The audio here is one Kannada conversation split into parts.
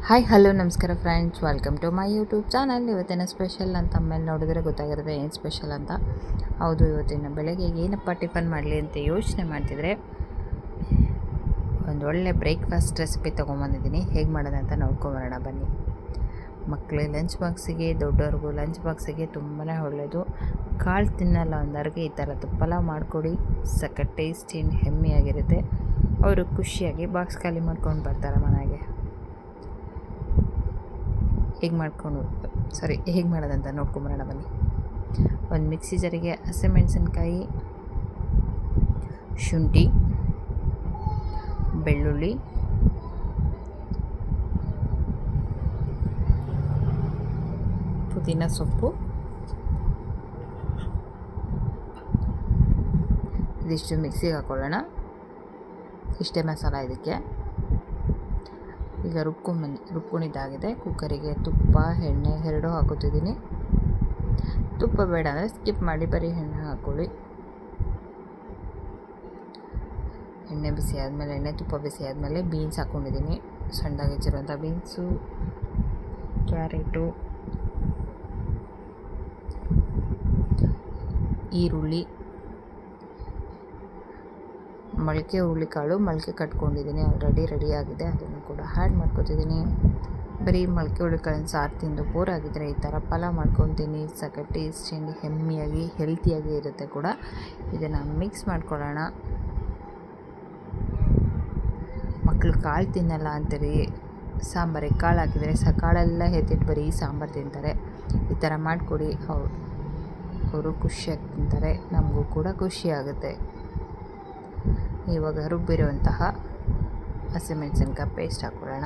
ಹಾಯ್ ಹಲೋ ನಮಸ್ಕಾರ friends, welcome to my YouTube channel. ಇವತ್ತಿನ ಸ್ಪೆಷಲ್ ಅಂತ ಆಮೇಲೆ ನೋಡಿದ್ರೆ ಗೊತ್ತಾಗಿರುತ್ತೆ ಏನು ಸ್ಪೆಷಲ್ ಅಂತ. ಹೌದು, ಇವತ್ತಿನ ಬೆಳಗ್ಗೆ ಏನಪ್ಪ ಟಿಫನ್ ಮಾಡಲಿ ಅಂತ ಯೋಚನೆ ಮಾಡ್ತಿದ್ರೆ ಒಂದು ಒಳ್ಳೆ ಬ್ರೇಕ್ಫಾಸ್ಟ್ ರೆಸಿಪಿ ತೊಗೊಂಬಂದಿದ್ದೀನಿ. ಹೇಗೆ ಮಾಡೋದಂತ ನೋಡ್ಕೊಂಬರೋಣ ಬನ್ನಿ. ಮಕ್ಕಳಿಗೆ ಲಂಚ್ ಬಾಕ್ಸಿಗೆ, ದೊಡ್ಡವ್ರಿಗೂ ಲಂಚ್ ಬಾಕ್ಸಿಗೆ ತುಂಬಾ ಒಳ್ಳೆಯದು. ಕಾಳು ತಿನ್ನಲ್ಲ ಅಂದವ್ರಿಗೆ ಈ ಥರದ್ದು ಪಲಾವ್ ಮಾಡಿಕೊಡಿ, ಸಖತ್ ಟೇಸ್ಟಿ ಆ್ಯಂಡ್ ಹೆಮ್ಮಿಯಾಗಿರುತ್ತೆ. ಅವರು ಖುಷಿಯಾಗಿ ಬಾಕ್ಸ್ ಖಾಲಿ ಮಾಡ್ಕೊಂಡು ಬರ್ತಾರೆ ಮನೆಗೆ. ಹೇಗೆ ಮಾಡೋದಂತ ನೋಡ್ಕೊಂಬರೋಣ ಬನ್ನಿ. ಒಂದು ಮಿಕ್ಸಿ ಜಾರಿಗೆ ಹಸಿಮೆಣಸಿನ್ಕಾಯಿ, ಶುಂಠಿ, ಬೆಳ್ಳುಳ್ಳಿ, ಪುದೀನ ಸೊಪ್ಪು, ಇದಿಷ್ಟು ಮಿಕ್ಸಿಗೆ ಹಾಕ್ಕೊಳ್ಳೋಣ. ಇಷ್ಟೇ ಮಸಾಲ ಇದಕ್ಕೆ. ಈಗ ರುಬ್ಕೊಂಡಿದ್ದಾಗಿದೆ. ಕುಕ್ಕರಿಗೆ ತುಪ್ಪ, ಎಣ್ಣೆ ಎರಡೂ ಹಾಕೋತಿದ್ದೀನಿ. ತುಪ್ಪ ಬೇಡ ಅಂದರೆ ಸ್ಕಿಪ್ ಮಾಡಿ, ಬರೀ ಎಣ್ಣೆ ಹಾಕ್ಕೊಳ್ಳಿ. ತುಪ್ಪ ಬಿಸಿ ಆದಮೇಲೆ ಬೀನ್ಸ್ ಹಾಕ್ಕೊಂಡಿದ್ದೀನಿ. ಸಣ್ಣದಾಗಿ ಹೆಚ್ಚಿರುವಂಥ ಬೀನ್ಸು, ಕ್ಯಾರೆಟು, ಈರುಳ್ಳಿ, ಮೊಳಕೆ ಹುರುಳಿಕಾಳು ಮೊಳಕೆ ಕಟ್ಕೊಂಡಿದ್ದೀನಿ. ಆಲ್ರೆಡಿ ರೆಡಿಯಾಗಿದೆ, ಅದನ್ನು ಕೂಡ ಆ್ಯಡ್ ಮಾಡ್ಕೊತಿದ್ದೀನಿ. ಬರೀ ಮೊಳಕೆ ಹುರುಳಿಕಾಳಿನ ಸಾರು ತಿಂದು ಬೋರ್ ಆಗಿದ್ದರೆ ಈ ಥರ ಪಲಾವ್ ಮಾಡ್ಕೊತೀನಿ. ಸಖತ್ ಟೇಸ್ಟಿಯಾಗಿ ಹೆಮ್ಮಿಯಾಗಿ ಹೆಲ್ತಿಯಾಗಿ ಇರುತ್ತೆ ಕೂಡ. ಇದನ್ನು ಮಿಕ್ಸ್ ಮಾಡ್ಕೊಳ್ಳೋಣ. ಮಕ್ಕಳು ಕಾಳು ತಿನ್ನಲ್ಲ ಅಂತೀರಿ, ಸಾಂಬಾರಿಗೆ ಕಾಳು ಹಾಕಿದರೆ ಕಾಳೆಲ್ಲ ಎತ್ತಿಟ್ಟು ಬರೀ ಸಾಂಬಾರು ತಿಂತಾರೆ. ಈ ಥರ ಮಾಡಿಕೊಡಿ, ಅವರು ಖುಷಿಯಾಗಿ ತಿಂತಾರೆ, ನಮಗೂ ಕೂಡ ಖುಷಿಯಾಗುತ್ತೆ. ಇವಾಗ ರುಬ್ಬಿರುವಂತಹ ಹಸಿಮೆಣಸಿನ್ಕಾಯಿ ಪೇಸ್ಟ್ ಹಾಕ್ಕೊಳ್ಳೋಣ.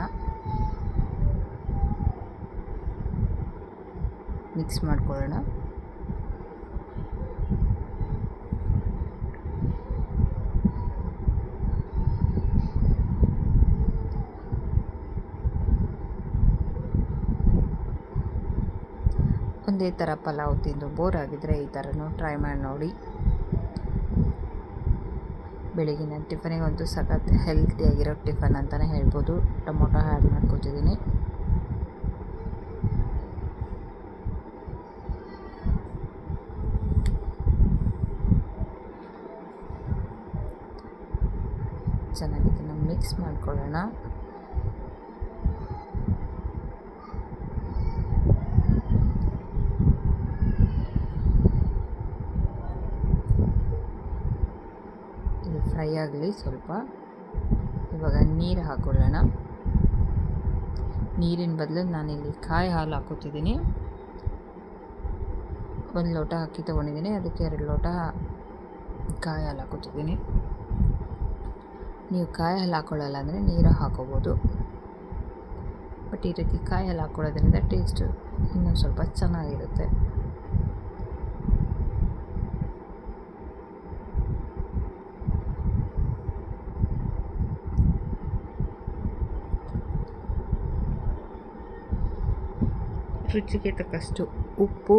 ಮಿಕ್ಸ್ ಮಾಡ್ಕೊಳ್ಳೋಣ. ಒಂದೇ ಥರ ಪಲಾವ್ ತಿಂದು ಬೋರ್ ಆಗಿದ್ದರೆ ಈ ಥರನೂ ಟ್ರೈ ಮಾಡಿ ನೋಡಿ. ಬೆಳಗಿನ ಟಿಫನಿಗೆ ಒಂದು ಸಖತ್ ಹೆಲ್ತಿಯಾಗಿರೋ ಟಿಫನ್ ಅಂತಲೇ ಹೇಳ್ಬೋದು. ಟೊಮೊಟೊ ಆ್ಯಡ್ ಮಾಡ್ಕೊತಿದ್ದೀನಿ. ಚೆನ್ನಾಗಿ ಇದನ್ನು ಮಿಕ್ಸ್ ಮಾಡ್ಕೊಳ್ಳೋಣ. ಫ್ರೈ ಆಗಲಿ ಸ್ವಲ್ಪ. ಇವಾಗ ನೀರು ಹಾಕ್ಕೊಳ್ಳೋಣ. ನೀರಿನ ಬದಲು ನಾನಿಲ್ಲಿ ಕಾಯಿ ಹಾಲು ಹಾಕೋತಿದ್ದೀನಿ. 1 ಲೋಟ ಅಕ್ಕಿ ತೊಗೊಂಡಿದ್ದೀನಿ, ಅದಕ್ಕೆ 2 ಲೋಟ ಕಾಯಿ ಹಾಲು ಹಾಕೋತಿದ್ದೀನಿ. ನೀವು ಕಾಯಿ ಹಾಲು ಹಾಕ್ಕೊಳ್ಳಲ್ಲ ಅಂದರೆ ನೀರು ಹಾಕೋಬೋದು. ಬಟ್ ಈ ರೀತಿ ಕಾಯಿ ಹಾಲು ಹಾಕ್ಕೊಳ್ಳೋದ್ರಿಂದ ಟೇಸ್ಟು ಇನ್ನೂ ಸ್ವಲ್ಪ ಚೆನ್ನಾಗಿರುತ್ತೆ. ರುಚಿಗೆ ತಕ್ಕಷ್ಟು ಉಪ್ಪು,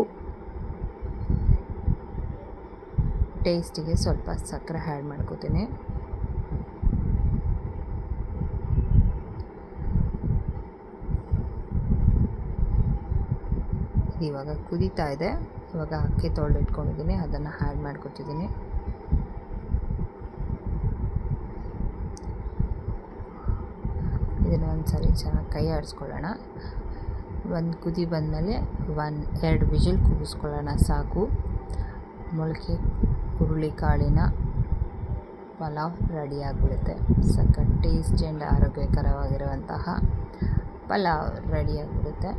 ಟೇಸ್ಟಿಗೆ ಸ್ವಲ್ಪ ಸಕ್ಕರೆ ಆ್ಯಡ್ ಮಾಡ್ಕೋತೀನಿ. ಇವಾಗ ಕುದೀತಾ ಇದೆ. ಇವಾಗ ಅಕ್ಕಿ ತೊಳೆದಿಟ್ಕೊಂಡಿದ್ದೀನಿ, ಅದನ್ನು ಆ್ಯಡ್ ಮಾಡ್ಕೊತಿದ್ದೀನಿ. ಇದನ್ನು ಒಂದು ಸರಿ ಚೆನ್ನಾಗಿ ಕೈ ಆಡಿಸ್ಕೊಳ್ಳೋಣ. ಒಂದು ಕುದಿ ಬಂದಮೇಲೆ 1-2 ವಿಜಿಲ್ ಕೂಗಿಸ್ಕೊಳ್ಳೋಣ, ಸಾಕು. ಮೊಳಕೆ ಹುರುಳಿಕಾಳಿನ ಪಲಾವ್ ರೆಡಿಯಾಗಿಬಿಡುತ್ತೆ. ಸಖತ್ ಟೇಸ್ಟಿ ಆ್ಯಂಡ್ ಆರೋಗ್ಯಕರವಾಗಿರುವಂತಹ ಪಲಾವ್ ರೆಡಿಯಾಗಿಬಿಡುತ್ತೆ.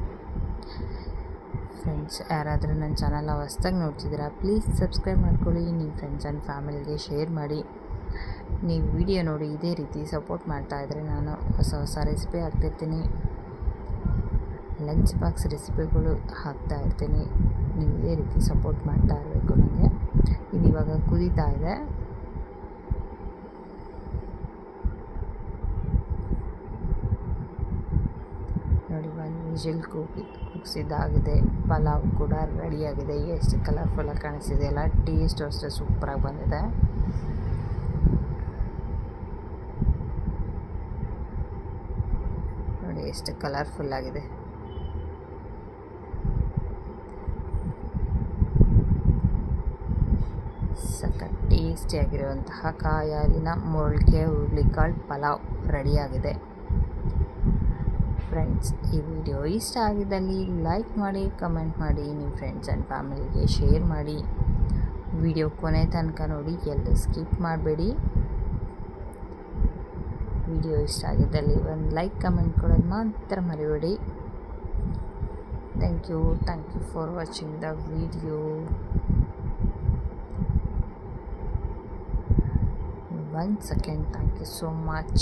ಫ್ರೆಂಡ್ಸ್, ಯಾರಾದರೂ ನನ್ನ ಚಾನಲ್ನ ಹೊಸ್ದಾಗಿ ನೋಡ್ತಿದ್ದೀರಾ, ಪ್ಲೀಸ್ ಸಬ್ಸ್ಕ್ರೈಬ್ ಮಾಡ್ಕೊಳ್ಳಿ. ನಿಮ್ಮ ಫ್ರೆಂಡ್ಸ್ ಆ್ಯಂಡ್ ಫ್ಯಾಮಿಲಿಗೆ ಶೇರ್ ಮಾಡಿ. ನೀವು ವಿಡಿಯೋ ನೋಡಿ ಇದೇ ರೀತಿ ಸಪೋರ್ಟ್ ಮಾಡ್ತಾಯಿದ್ರೆ ನಾನು ಹೊಸ ರೆಸಿಪಿ ಹಾಕ್ತಿರ್ತೀನಿ. ಲಂಚ್ ಬಾಕ್ಸ್ ರೆಸಿಪಿಗಳು ಹಾಕ್ತಾ ಇರ್ತೀನಿ. ನೀವು ಇದೇ ರೀತಿ ಸಪೋರ್ಟ್ ಮಾಡ್ತಾ ಇರಬೇಕು ನನಗೆ. ಇದು ಇವಾಗ ಕುದೀತಾ ಇದೆ. ನೋಡಿ, 1 ವಿಜಿಲ್ ಕೂಗಿಸಿದ್ದಾಗಿದೆ. ಪಲಾವ್ ಕೂಡ ರೆಡಿಯಾಗಿದೆ. ಎಷ್ಟು ಕಲರ್ಫುಲ್ಲಾಗಿ ಕಾಣಿಸ್ತಿದೆಯಲ್ಲ, ಟೇಸ್ಟು ಅಷ್ಟೇ ಸೂಪರಾಗಿ ಬಂದಿದೆ. ನೋಡಿ ಎಷ್ಟು ಕಲರ್ಫುಲ್ ಆಗಿದೆ. ಸಖತ್ ಟೇಸ್ಟಿಯಾಗಿರುವಂತಹ ಕಾಯಿ ಹಾಲಿನ ಮೊಳಕೆ ಹುರುಳಿಕಾಳು ಪಲಾವ್ ರೆಡಿಯಾಗಿದೆ. ಫ್ರೆಂಡ್ಸ್, ಈ ವಿಡಿಯೋ ಇಷ್ಟ ಆಗಿದ್ದಲ್ಲಿ ಲೈಕ್ ಮಾಡಿ, ಕಮೆಂಟ್ ಮಾಡಿ, ನಿಮ್ಮ ಫ್ರೆಂಡ್ಸ್ ಆ್ಯಂಡ್ ಫ್ಯಾಮಿಲಿಗೆ ಶೇರ್ ಮಾಡಿ. ವಿಡಿಯೋ ಕೊನೆ ತನಕ ನೋಡಿ, ಎಲ್ಲೂ ಸ್ಕಿಪ್ ಮಾಡಬೇಡಿ. ವಿಡಿಯೋ ಇಷ್ಟ ಆಗಿದ್ದಲ್ಲಿ ಒಂದು ಲೈಕ್ ಕಮೆಂಟ್ ಕೊಡೋದು ಮಾತ್ರ ಮರಿಬೇಡಿ. Thank you for watching the video. Once again, thank you so much.